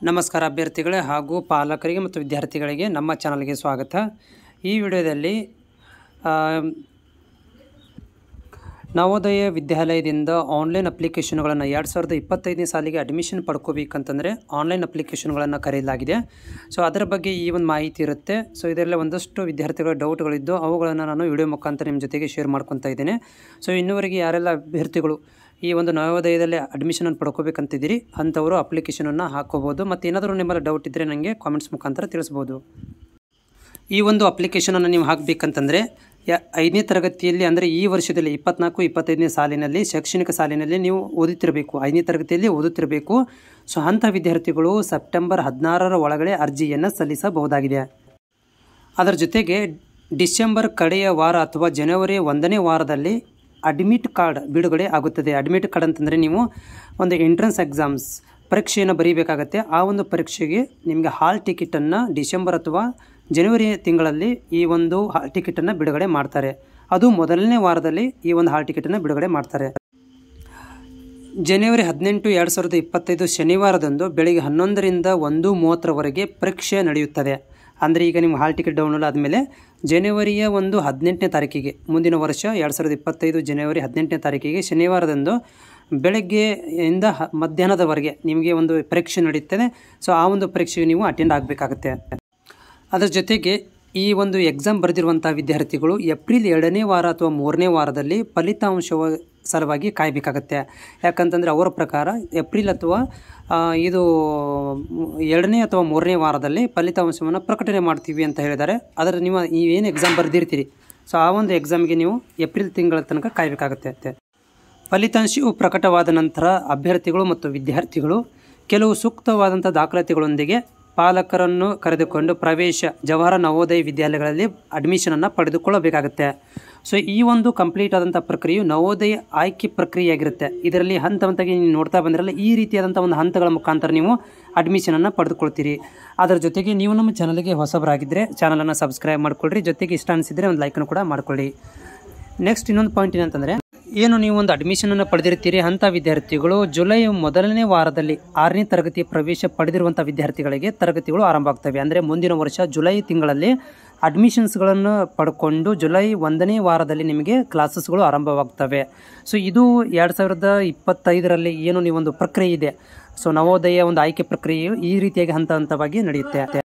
ನಮಸ್ಕಾರ ಅಭ್ಯರ್ಥಿಗಳೇ ಹಾಗೂ ಪಾಲಕರಿಗೆ ಮತ್ತು ವಿದ್ಯಾರ್ಥಿಗಳಿಗೆ ನಮ್ಮ ಚಾನಲ್ಗೆ ಸ್ವಾಗತ. ಈ ವಿಡಿಯೋದಲ್ಲಿ ನವೋದಯ ವಿದ್ಯಾಲಯದಿಂದ ಆನ್ಲೈನ್ ಅಪ್ಲಿಕೇಶನ್ಗಳನ್ನು 2025ನೇ ಸಾಲಿಗೆ ಅಡ್ಮಿಷನ್ ಪಡ್ಕೋಬೇಕಂತಂದರೆ ಆನ್ಲೈನ್ ಅಪ್ಲಿಕೇಶನ್ಗಳನ್ನು ಕರೆಯಲಾಗಿದೆ. ಸೊ ಅದರ ಬಗ್ಗೆ ಈ ಒಂದು ಮಾಹಿತಿ ಇರುತ್ತೆ. ಸೊ ಇದರಲ್ಲಿ ಒಂದಷ್ಟು ವಿದ್ಯಾರ್ಥಿಗಳ ಡೌಟ್ಗಳಿದ್ದು ಅವುಗಳನ್ನು ನಾನು ವಿಡಿಯೋ ಮುಖಾಂತರ ನಿಮ್ಮ ಜೊತೆಗೆ ಶೇರ್ ಮಾಡ್ಕೊತಾ ಇದ್ದೇನೆ. ಸೊ ಇನ್ನೂವರೆಗೆ ಯಾರೆಲ್ಲ ಅಭ್ಯರ್ಥಿಗಳು ಈ ಒಂದು ನವೋದಯದಲ್ಲಿ ಅಡ್ಮಿಷನನ್ನು ಪಡ್ಕೋಬೇಕಂತಿದ್ದೀರಿ ಅಂಥವರು ಅಪ್ಲಿಕೇಶನನ್ನು ಹಾಕ್ಕೋಬೋದು. ಮತ್ತು ಏನಾದರೂ ನಿಮ್ಮಲ್ಲಿ ಡೌಟ್ ಇದ್ದರೆ ನನಗೆ ಕಾಮೆಂಟ್ಸ್ ಮುಖಾಂತರ ತಿಳಿಸ್ಬೋದು. ಈ ಒಂದು ಅಪ್ಲಿಕೇಶನನ್ನು ನೀವು ಹಾಕಬೇಕಂತಂದರೆ 5ನೇ ತರಗತಿಯಲ್ಲಿ ಅಂದರೆ ಈ ವರ್ಷದಲ್ಲಿ 24-25ನೇ ಸಾಲಿನಲ್ಲಿ ಶೈಕ್ಷಣಿಕ ಸಾಲಿನಲ್ಲಿ ನೀವು ಓದುತ್ತಿರಬೇಕು, 5ನೇ ತರಗತಿಯಲ್ಲಿ ಓದುತ್ತಿರಬೇಕು. ಸೊ ಅಂಥ ವಿದ್ಯಾರ್ಥಿಗಳು ಸೆಪ್ಟೆಂಬರ್ 16ರ ಒಳಗಡೆ ಅರ್ಜಿಯನ್ನು ಸಲ್ಲಿಸಬಹುದಾಗಿದೆ. ಅದರ ಜೊತೆಗೆ ಡಿಸೆಂಬರ್ ಕಡೆಯ ವಾರ ಅಥವಾ ಜನವರಿ 1ನೇ ವಾರದಲ್ಲಿ ಅಡ್ಮಿಟ್ ಕಾರ್ಡ್ ಬಿಡುಗಡೆ ಆಗುತ್ತದೆ. ಅಡ್ಮಿಟ್ ಕಾರ್ಡ್ ಅಂತಂದರೆ ನೀವು ಒಂದು ಎಂಟ್ರೆನ್ಸ್ ಎಕ್ಸಾಮ್ಸ್ ಪರೀಕ್ಷೆಯನ್ನು ಬರೀಬೇಕಾಗತ್ತೆ. ಆ ಒಂದು ಪರೀಕ್ಷೆಗೆ ನಿಮಗೆ ಹಾಲ್ ಟಿಕೆಟನ್ನು ಡಿಸೆಂಬರ್ ಅಥವಾ ಜನವರಿ ತಿಂಗಳಲ್ಲಿ ಈ ಒಂದು ಹಾಲ್ ಟಿಕೆಟನ್ನು ಬಿಡುಗಡೆ ಮಾಡ್ತಾರೆ. ಅದು ಮೊದಲನೇ ವಾರದಲ್ಲಿ ಈ ಒಂದು ಹಾಲ್ ಟಿಕೆಟನ್ನು ಬಿಡುಗಡೆ ಮಾಡ್ತಾರೆ. ಜನವರಿ 18, 2025 ಶನಿವಾರದಂದು ಬೆಳಿಗ್ಗೆ 11ರಿಂದ 1:30ರವರೆಗೆ ಪರೀಕ್ಷೆ ನಡೆಯುತ್ತದೆ. ಅಂದರೆ ಈಗ ನಿಮ್ಮ ಹಾಲ್ ಟಿಕೆಟ್ ಡೌನ್ಲೋಡ್ ಆದಮೇಲೆ ಜನವರಿಯ 18ನೇ ತಾರೀಕಿಗೆ ಮುಂದಿನ ವರ್ಷ 2025 ಜನವರಿ 18ನೇ ತಾರೀಕಿಗೆ ಶನಿವಾರದಂದು ಬೆಳಗ್ಗೆಯಿಂದ ಮಧ್ಯಾಹ್ನದವರೆಗೆ ನಿಮಗೆ ಒಂದು ಪರೀಕ್ಷೆ ನಡೆಯುತ್ತದೆ. ಸೊ ಆ ಒಂದು ಪರೀಕ್ಷೆಗೆ ನೀವು ಅಟೆಂಡ್ ಆಗಬೇಕಾಗುತ್ತೆ. ಅದರ ಜೊತೆಗೆ ಈ ಒಂದು ಎಕ್ಸಾಮ್ ಬರೆದಿರುವಂಥ ವಿದ್ಯಾರ್ಥಿಗಳು ಏಪ್ರಿಲ್ 2ನೇ ವಾರ ಅಥವಾ 3ನೇ ವಾರದಲ್ಲಿ ಫಲಿತಾಂಶವ ಸಲುವಾಗಿ ಕಾಯಬೇಕಾಗತ್ತೆ. ಯಾಕಂತಂದರೆ ಅವರ ಪ್ರಕಾರ ಏಪ್ರಿಲ್ ಅಥವಾ ಇದು 2ನೇ ಅಥವಾ 3ನೇ ವಾರದಲ್ಲಿ ಫಲಿತಾಂಶವನ್ನು ಪ್ರಕಟಣೆ ಮಾಡ್ತೀವಿ ಅಂತ ಹೇಳಿದ್ದಾರೆ. ಅದರ ನೀವೇನು ಎಕ್ಸಾಮ್ ಬರೆದಿರ್ತೀರಿ ಸೊ ಆ ಒಂದು ಎಕ್ಸಾಮ್ಗೆ ನೀವು ಏಪ್ರಿಲ್ ತಿಂಗಳ ತನಕ ಕಾಯಬೇಕಾಗತ್ತೆ. ಫಲಿತಾಂಶವು ಪ್ರಕಟವಾದ ನಂತರ ಅಭ್ಯರ್ಥಿಗಳು ಮತ್ತು ವಿದ್ಯಾರ್ಥಿಗಳು ಕೆಲವು ಸೂಕ್ತವಾದಂಥ ದಾಖಲಾತಿಗಳೊಂದಿಗೆ ಪಾಲಕರನ್ನು ಕರೆದುಕೊಂಡು ಪ್ರವೇಶ ಜವಾಹರ ನವೋದಯ ವಿದ್ಯಾಲಯಗಳಲ್ಲಿ ಅಡ್ಮಿಷನನ್ನು ಪಡೆದುಕೊಳ್ಳಬೇಕಾಗುತ್ತೆ. ಸೊ ಈ ಒಂದು ಕಂಪ್ಲೀಟ್ ಆದಂಥ ಪ್ರಕ್ರಿಯೆಯು ನವೋದಯ ಆಯ್ಕೆ ಪ್ರಕ್ರಿಯೆಯಾಗಿರುತ್ತೆ. ಇದರಲ್ಲಿ ಹಂತ ಹಂತವಾಗಿ ನೀವು ನೋಡ್ತಾ ಬಂದಿರಲ್ಲ, ಈ ರೀತಿಯಾದಂಥ ಒಂದು ಹಂತಗಳ ಮುಖಾಂತರ ನೀವು ಅಡ್ಮಿಷನನ್ನು ಪಡೆದುಕೊಳ್ತೀರಿ. ಅದರ ಜೊತೆಗೆ ನೀವು ನಮ್ಮ ಚಾನಲ್ಗೆ ಹೊಸಬರಾಗಿದ್ದರೆ ಚಾನಲನ್ನು ಸಬ್ಸ್ಕ್ರೈಬ್ ಮಾಡ್ಕೊಳ್ಳ್ರಿ. ಜೊತೆಗೆ ಇಷ್ಟ ಅನಿಸಿದರೆ ಒಂದು ಲೈಕನ್ನು ಕೂಡ ಮಾಡ್ಕೊಳ್ಳಿ. ನೆಕ್ಸ್ಟ್ ಇನ್ನೊಂದು ಪಾಯಿಂಟ್ ಏನಂತಂದರೆ, ಏನು ನೀವು ಒಂದು ಅಡ್ಮಿಷನನ್ನು ಪಡೆದಿರ್ತೀರಿ ಅಂಥ ವಿದ್ಯಾರ್ಥಿಗಳು ಜುಲೈ 1ನೇ ವಾರದಲ್ಲಿ 6ನೇ ತರಗತಿ ಪ್ರವೇಶ ಪಡೆದಿರುವಂಥ ವಿದ್ಯಾರ್ಥಿಗಳಿಗೆ ತರಗತಿಗಳು ಆರಂಭ ಆಗ್ತವೆ. ಅಂದರೆ ಮುಂದಿನ ವರ್ಷ ಜುಲೈ ತಿಂಗಳಲ್ಲಿ ಅಡ್ಮಿಷನ್ಸ್ಗಳನ್ನು ಪಡ್ಕೊಂಡು ಜುಲೈ 1ನೇ ವಾರದಲ್ಲಿ ನಿಮಗೆ ಕ್ಲಾಸಸ್ಗಳು ಆರಂಭವಾಗ್ತವೆ. ಸೊ ಇದು 2025ರಲ್ಲಿ ಏನು ನೀವೊಂದು ಪ್ರಕ್ರಿಯೆ ಇದೆ, ಸೊ ನವೋದಯ ಒಂದು ಆಯ್ಕೆ ಪ್ರಕ್ರಿಯೆಯು ಈ ರೀತಿಯಾಗಿ ಹಂತ ಹಂತವಾಗಿ ನಡೆಯುತ್ತೆ.